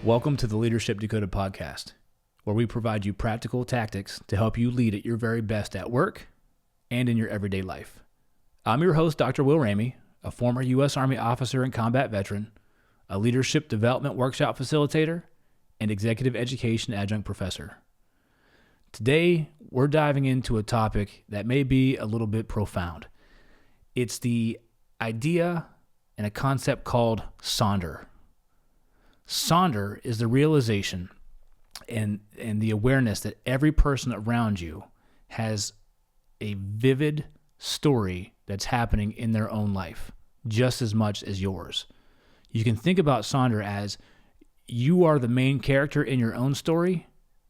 Welcome to the Leadership Decoded podcast, where we provide you practical tactics to help you lead at your very best at work and in your everyday life. I'm your host, Dr. Will Ramey, a former U.S. Army officer and combat veteran, a leadership development workshop facilitator, and executive education adjunct professor. Today, we're diving into a topic that may be a little bit profound. It's the idea and a concept called Sonder. Sonder is the realization and the awareness that every person around you has a vivid story that's happening in their own life, just as much as yours. You can think about Sonder as you are the main character in your own story,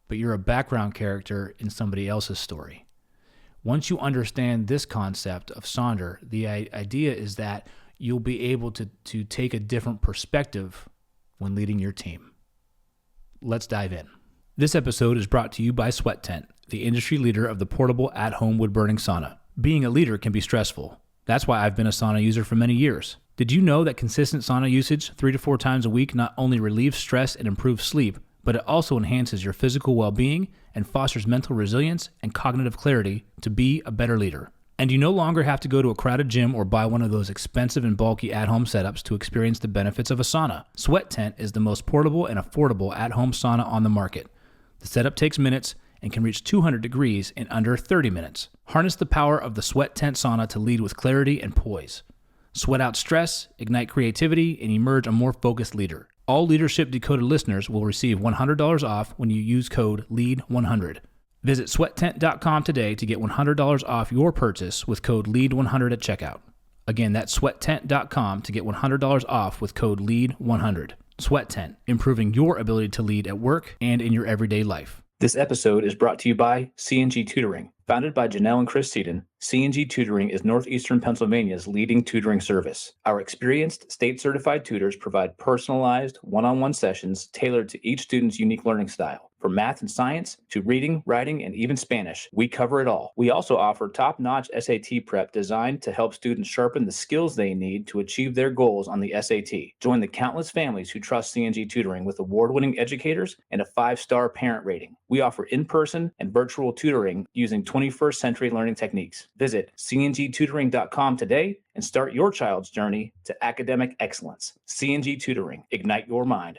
but you're a background character in somebody else's story. Once you understand this concept of Sonder, the idea is that you'll be able to take a different perspective when leading your team. Let's dive in. This episode is brought to you by Sweat Tent, the industry leader of the portable at-home wood-burning sauna. Being a leader can be stressful. That's why I've been a sauna user for many years. Did you know that consistent sauna usage 3 to 4 times a week not only relieves stress and improves sleep, but it also enhances your physical well-being and fosters mental resilience and cognitive clarity to be a better leader? And you no longer have to go to a crowded gym or buy one of those expensive and bulky at-home setups to experience the benefits of a sauna. Sweat Tent is the most portable and affordable at-home sauna on the market. The setup takes minutes and can reach 200 degrees in under 30 minutes. Harness the power of the Sweat Tent sauna to lead with clarity and poise. Sweat out stress, ignite creativity, and emerge a more focused leader. All Leadership Decoded listeners will receive $100 off when you use code LEAD100. Visit sweattent.com today to get $100 off your purchase with code LEAD100 at checkout. Again, that's sweattent.com to get $100 off with code LEAD100. Sweat Tent, improving your ability to lead at work and in your everyday life. This episode is brought to you by C&G Tutoring. Founded by Janelle and Chris Seaton, C&G Tutoring is Northeastern Pennsylvania's leading tutoring service. Our experienced, state-certified tutors provide personalized, one-on-one sessions tailored to each student's unique learning style. From math and science to reading, writing, and even Spanish, we cover it all. We also offer top-notch SAT prep designed to help students sharpen the skills they need to achieve their goals on the SAT. Join the countless families who trust C&G Tutoring with award-winning educators and a 5-star parent rating. We offer in-person and virtual tutoring using 21st century learning techniques. Visit cngtutoring.com today and start your child's journey to academic excellence. C&G Tutoring, ignite your mind.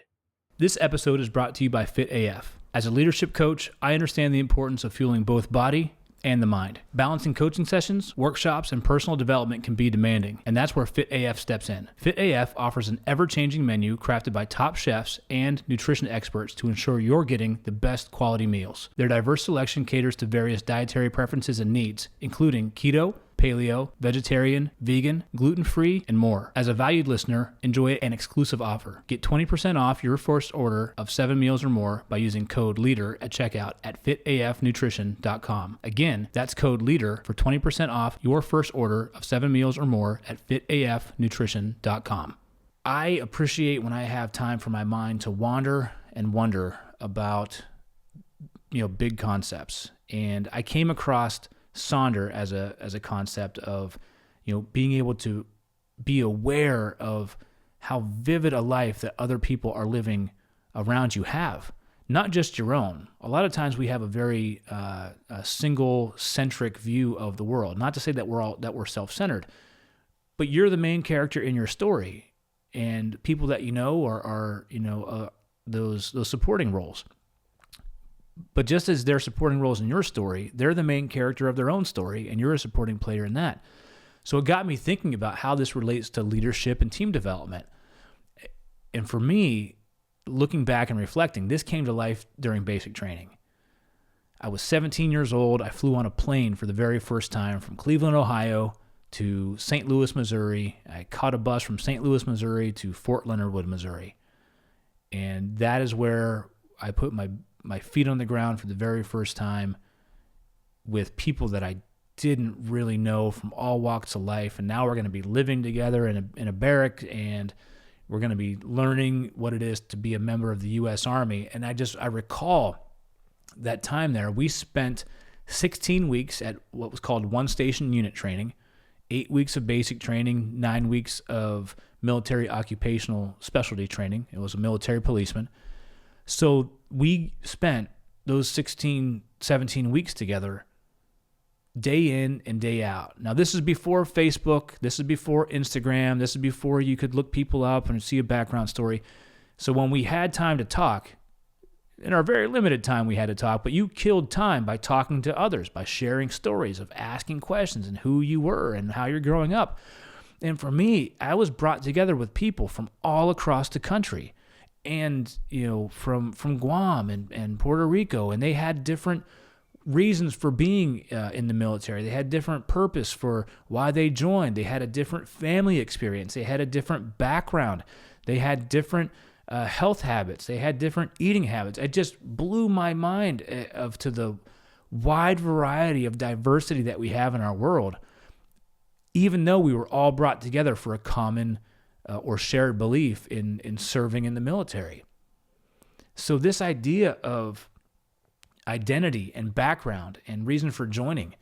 This episode is brought to you by Fit AF. As a leadership coach, I understand the importance of fueling both body and the mind. Balancing coaching sessions, workshops, and personal development can be demanding, and that's where Fit AF steps in. Fit AF offers an ever-changing menu crafted by top chefs and nutrition experts to ensure you're getting the best quality meals. Their diverse selection caters to various dietary preferences and needs, including keto, paleo, vegetarian, vegan, gluten-free, and more. As a valued listener, enjoy an exclusive offer. Get 20% off your first order of 7 meals or more by using code LEADER at checkout at fitafnutrition.com. Again, that's code LEADER for 20% off your first order of 7 meals or more at fitafnutrition.com. I appreciate when I have time for my mind to wander and wonder about, big concepts. And I came across Sonder as a concept of, being able to be aware of how vivid a life that other people are living around you have, not just your own. A lot of times we have a very single-centric view of the world. Not to say that we're self-centered, but you're the main character in your story, and people that you know are those supporting roles. But just as they're supporting roles in your story, they're the main character of their own story, and you're a supporting player in that. So it got me thinking about how this relates to leadership and team development. And for me, looking back and reflecting, this came to life during basic training. I was 17 years old. I flew on a plane for the very first time from Cleveland, Ohio to St. Louis, Missouri. I caught a bus from St. Louis, Missouri to Fort Leonard Wood, Missouri. And that is where I put my feet on the ground for the very first time with people that I didn't really know from all walks of life. And now we're going to be living together in a barrack, and we're going to be learning what it is to be a member of the U.S. Army. And I recall that time there, we spent 16 weeks at what was called one station unit training, 8 weeks of basic training, 9 weeks of military occupational specialty training. It was a military policeman. So we spent those 16, 17 weeks together, day in and day out. Now, this is before Facebook. This is before Instagram. This is before you could look people up and see a background story. So when we had time to talk, in our very limited time we had to talk, but you killed time by talking to others, by sharing stories, of asking questions and who you were and how you're growing up. And for me, I was brought together with people from all across the country, and from Guam and Puerto Rico, and they had different reasons for being in the military. They had different purpose for why they joined. They had a different family experience. They had a different background. They had different health habits. They had different eating habits. It just blew my mind to the wide variety of diversity that we have in our world, even though we were all brought together for a common or shared belief in serving in the military. So this idea of identity and background and reason for joining,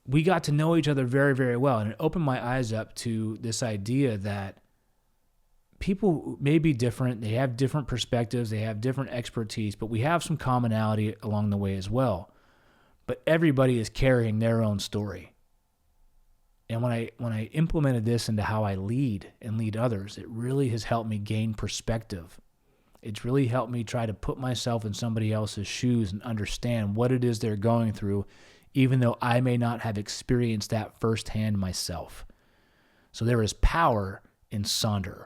we got to know each other very, very well. And it opened my eyes up to this idea that people may be different. They have different perspectives. They have different expertise, but we have some commonality along the way as well. But everybody is carrying their own story. And when I implemented this into how I lead and lead others, it really has helped me gain perspective. It's really helped me try to put myself in somebody else's shoes and understand what it is they're going through, even though I may not have experienced that firsthand myself. So there is power in Sonder.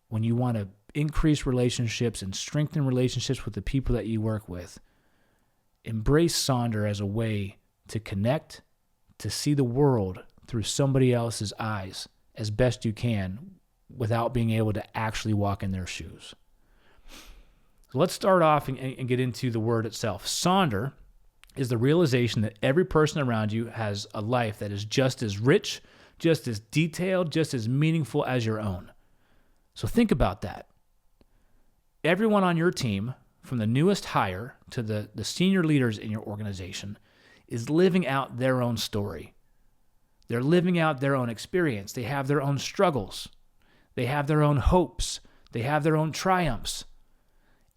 When you want to increase relationships and strengthen relationships with the people that you work with, embrace Sonder as a way to connect, to see the world through somebody else's eyes as best you can without being able to actually walk in their shoes. So let's start off and get into the word itself. Sonder is the realization that every person around you has a life that is just as rich, just as detailed, just as meaningful as your own. So think about that. Everyone on your team, from the newest hire to the senior leaders in your organization, is living out their own story. They're living out their own experience. They have their own struggles. They have their own hopes. They have their own triumphs.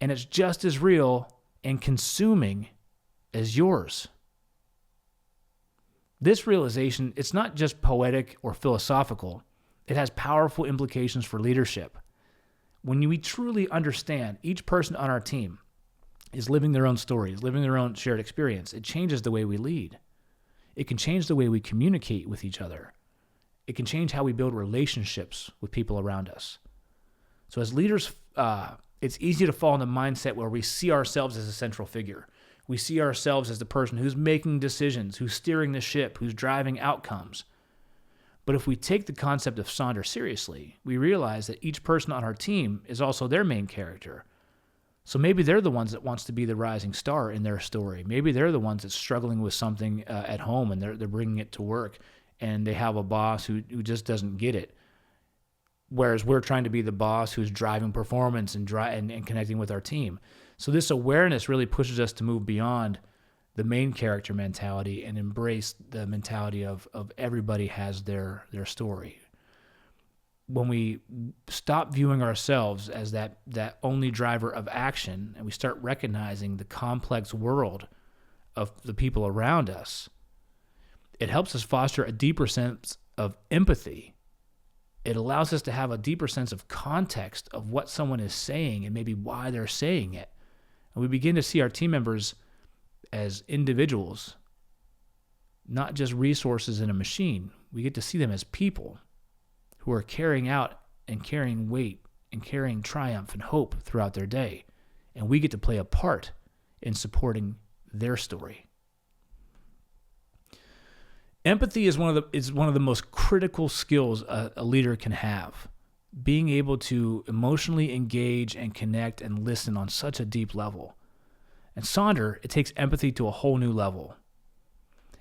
And it's just as real and consuming as yours. This realization, it's not just poetic or philosophical. It has powerful implications for leadership. When we truly understand each person on our team is living their own story, is living their own shared experience, it changes the way we lead. It can change the way we communicate with each other. It can change how we build relationships with people around us. So as leaders, it's easy to fall in the mindset where we see ourselves as a central figure. We see ourselves as the person who's making decisions, who's steering the ship, who's driving outcomes. But if we take the concept of Sonder seriously, we realize that each person on our team is also their main character. So maybe they're the ones that wants to be the rising star in their story. Maybe they're the ones that's struggling with something at home and they're bringing it to work, and they have a boss who just doesn't get it. Whereas we're trying to be the boss who's driving performance and connecting with our team. So this awareness really pushes us to move beyond the main character mentality and embrace the mentality of everybody has their story. When we stop viewing ourselves as that only driver of action, and we start recognizing the complex world of the people around us, it helps us foster a deeper sense of empathy. It allows us to have a deeper sense of context of what someone is saying and maybe why they're saying it. And we begin to see our team members as individuals, not just resources in a machine. We get to see them as people who are carrying out and carrying weight and carrying triumph and hope throughout their day. And we get to play a part in supporting their story. Empathy is one of the most critical skills a leader can have. Being able to emotionally engage and connect and listen on such a deep level. And Sonder, it takes empathy to a whole new level.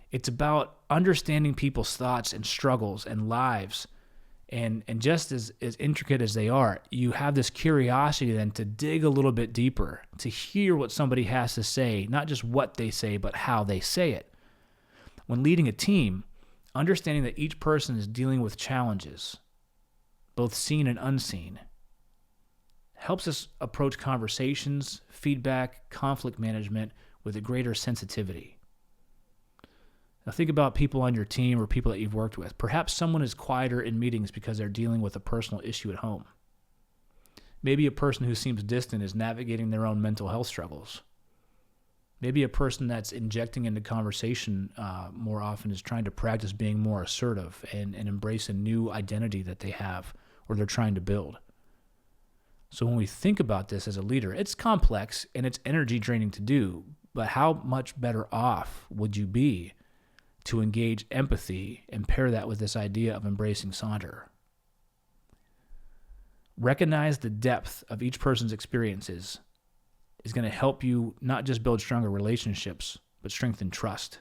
It's about understanding people's thoughts and struggles and lives. And just as intricate as they are, you have this curiosity then to dig a little bit deeper, to hear what somebody has to say, not just what they say, but how they say it. When leading a team, understanding that each person is dealing with challenges, both seen and unseen, helps us approach conversations, feedback, conflict management with a greater sensitivity. Now think about people on your team or people that you've worked with. Perhaps someone is quieter in meetings because they're dealing with a personal issue at home. Maybe a person who seems distant is navigating their own mental health struggles. Maybe a person that's injecting into conversation more often is trying to practice being more assertive and embrace a new identity that they have or they're trying to build. So when we think about this as a leader, it's complex and it's energy draining to do, but how much better off would you be to engage empathy and pair that with this idea of embracing Sonder? Recognize the depth of each person's experiences is going to help you not just build stronger relationships, but strengthen trust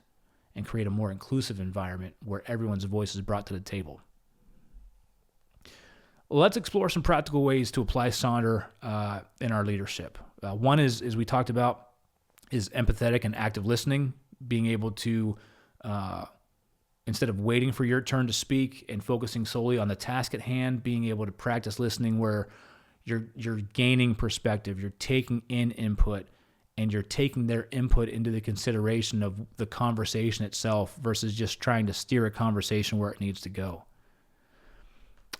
and create a more inclusive environment where everyone's voice is brought to the table. Well, let's explore some practical ways to apply Sonder in our leadership. One is, as we talked about, is empathetic and active listening, being able to, instead of waiting for your turn to speak and focusing solely on the task at hand, being able to practice listening where you're gaining perspective, you're taking in input, and you're taking their input into the consideration of the conversation itself versus just trying to steer a conversation where it needs to go.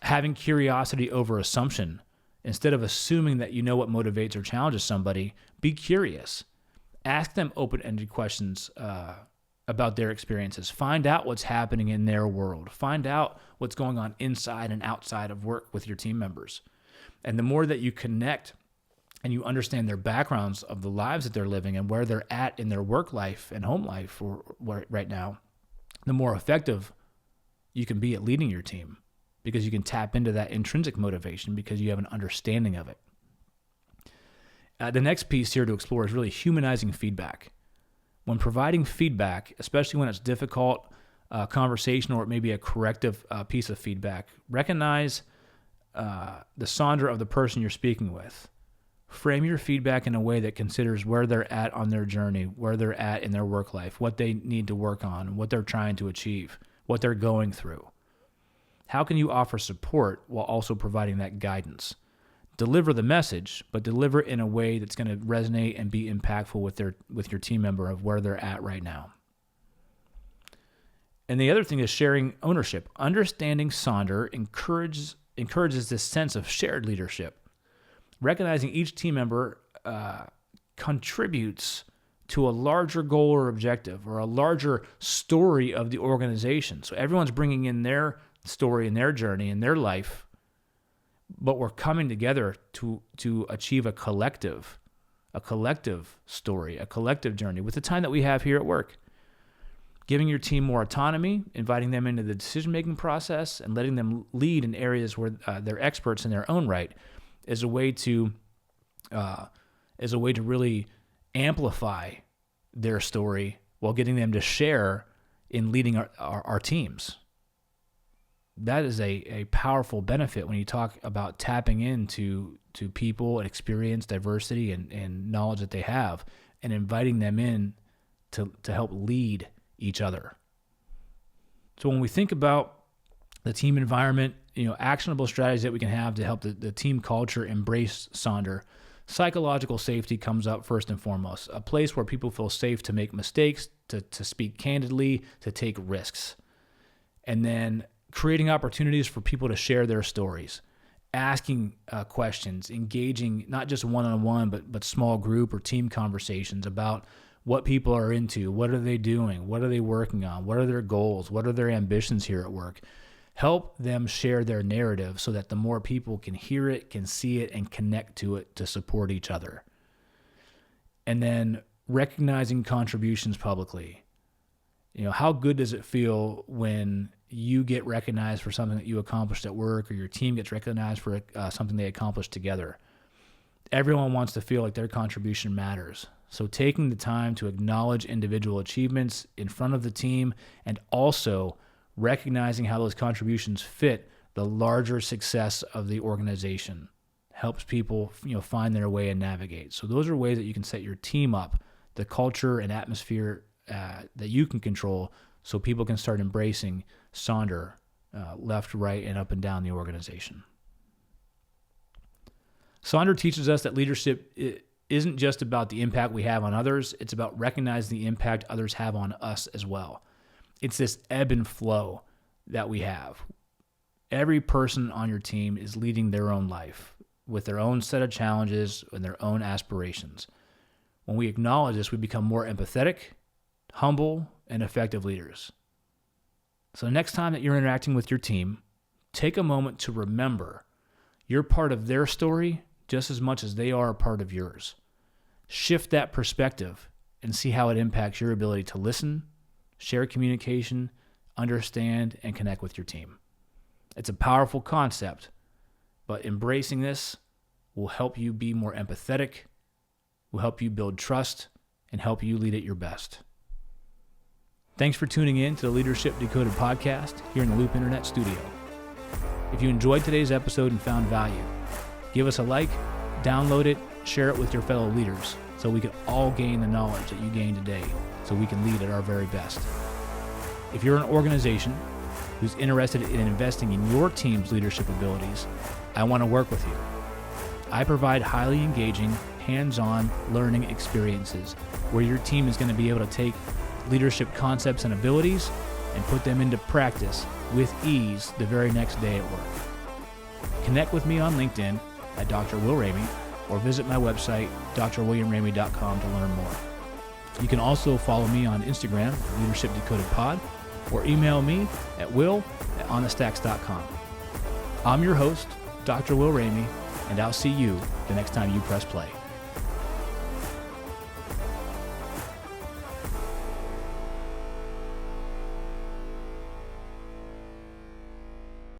Having curiosity over assumption. Instead of assuming that you know what motivates or challenges somebody, be curious. Ask them open-ended questions about their experiences. Find out what's happening in their world. Find out what's going on inside and outside of work with your team members. And the more that you connect and you understand their backgrounds of the lives that they're living and where they're at in their work life and home life right now, the more effective you can be at leading your team, because you can tap into that intrinsic motivation because you have an understanding of it. The next piece here to explore is really humanizing feedback. When providing feedback, especially when it's difficult conversation or it may be a corrective piece of feedback, recognize the Sonder of the person you're speaking with. Frame your feedback in a way that considers where they're at on their journey, where they're at in their work life, what they need to work on, what they're trying to achieve, what they're going through. How can you offer support while also providing that guidance? Deliver the message, but deliver it in a way that's going to resonate and be impactful with your team member of where they're at right now. And the other thing is sharing ownership. Understanding Sonder encourages this sense of shared leadership. Recognizing each team member contributes to a larger goal or objective or a larger story of the organization. So everyone's bringing in their story and their journey and their life, but we're coming together to achieve a collective story, a collective journey with the time that we have here at work. Giving your team more autonomy, inviting them into the decision-making process, and letting them lead in areas where they're experts in their own right is a way to really amplify their story while getting them to share in leading our teams. That is a powerful benefit when you talk about tapping into people and experience, diversity, and knowledge that they have, and inviting them in to help lead each other. So when we think about the team environment, actionable strategies that we can have to help the team culture embrace Sonder, psychological safety comes up first and foremost. A place where people feel safe to make mistakes, to speak candidly, to take risks. And then creating opportunities for people to share their stories, asking questions, engaging not just one-on-one, but small group or team conversations about what people are into, what are they doing, what are they working on, what are their goals, what are their ambitions here at work. Help them share their narrative so that the more people can hear it, can see it, and connect to it to support each other. And then recognizing contributions publicly. How good does it feel when you get recognized for something that you accomplished at work, or your team gets recognized for something they accomplished together? Everyone wants to feel like their contribution matters. So taking the time to acknowledge individual achievements in front of the team, and also recognizing how those contributions fit the larger success of the organization, helps people find their way and navigate. So those are ways that you can set your team up, the culture and atmosphere that you can control, so people can start embracing Sonder left, right, and up and down the organization. Sonder teaches us that leadership isn't just about the impact we have on others. It's about recognizing the impact others have on us as well. It's this ebb and flow that we have. Every person on your team is leading their own life with their own set of challenges and their own aspirations. When we acknowledge this, we become more empathetic, humble, and effective leaders. So next time that you're interacting with your team, take a moment to remember you're part of their story just as much as they are a part of yours. Shift that perspective and see how it impacts your ability to listen, share communication, understand, and connect with your team. It's a powerful concept, but embracing this will help you be more empathetic, will help you build trust, and help you lead at your best. Thanks for tuning in to the Leadership Decoded podcast here in the Loop Internet studio. If you enjoyed today's episode and found value, give us a like, download it, share it with your fellow leaders so we can all gain the knowledge that you gained today so we can lead at our very best. If you're an organization who's interested in investing in your team's leadership abilities, I want to work with you. I provide highly engaging, hands-on learning experiences where your team is going to be able to take leadership concepts and abilities and put them into practice with ease the very next day at work. Connect with me on LinkedIn at Dr. Will Ramey or visit my website, drwilliamramey.com, to learn more. You can also follow me on Instagram, Leadership Decoded Pod, or email me at will@OnTheStacks.com. I'm your host, Dr. Will Ramey, and I'll see you the next time you press play.